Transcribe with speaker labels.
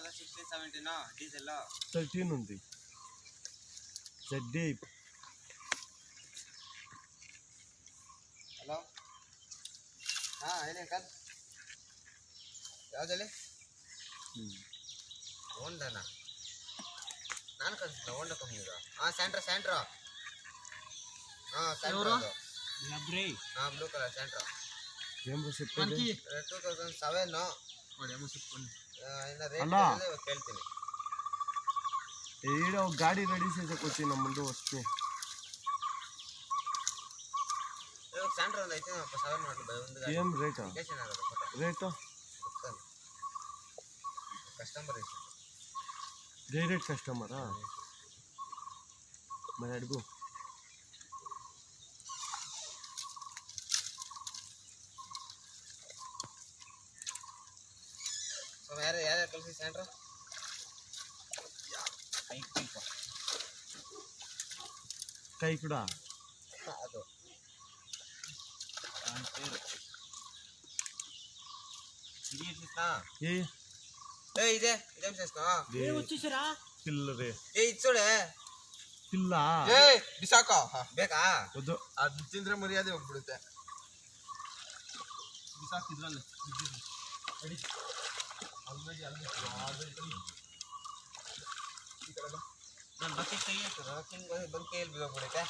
Speaker 1: 16, 17 diesel
Speaker 2: 13 ఉంది ZD.
Speaker 1: Hello ಹೇಳಿ uncle ಯಾವುದಲ್ಲಿ ಹೋಂಡನಾ ನಾನು ಕಳಿಸಿದ್ದೆ ಹೋಂಡಾ ಕಂಪ್ನಿದು ಸ್ಯಾಂಟ್ರಾ ಸ್ಯಾಂಟ್ರಾ ಸ್ಯಾಂಟ್ರಾ ಬ್ಲೂ ಕಲರ್ ಸ್ಯಾಂಟ್ರಾ
Speaker 2: చెప్పేది
Speaker 1: 2007 ಕೇಳ್ತೀನಿ
Speaker 2: ఈడ ఒక గాడి రెడీ చేసేకొచ్చి నా ముందు వస్తే
Speaker 1: ಸ್ಯಾಂಟ್ರಾ ಒಂದು ಐತೆ 7 ಮಾಡಲು ಒಂದು
Speaker 2: ఏం రేటా రేటు
Speaker 1: కస్టమర్
Speaker 2: డైరెక్ట్ కస్టమరా మరి అడుగు
Speaker 1: ಯಾರು ಕಳಿಸಿ ಸ್ಯಾಂಟ್ರಾ
Speaker 2: ಕೈ ಕೂಡ
Speaker 1: ಅದು ಇದೆ
Speaker 2: వచ్చేసారా పిల్లరే
Speaker 1: ఇది చూడే
Speaker 2: పిల్ల
Speaker 1: ಬಿಸಾಕ ಬೇಕಾ
Speaker 2: ವದ್ದು
Speaker 1: ಅದು ತಿಂದ್ರೆ ಮರ್ಯಾದೆ ಹೋಗ್ಬಿಡುತ್ತೆ ಬಿಸಾಕ್ ಇದ್ರಲ್ಲಿ ನಾನು ಬಕೆಟ್ ಕೈ ಹಾಕಿದ್ರೆ ಬಂದು ಕೈಯಲ್ಲಿ ಬಿದ್ದೋಗ್ಬಿಡುತ್ತೆ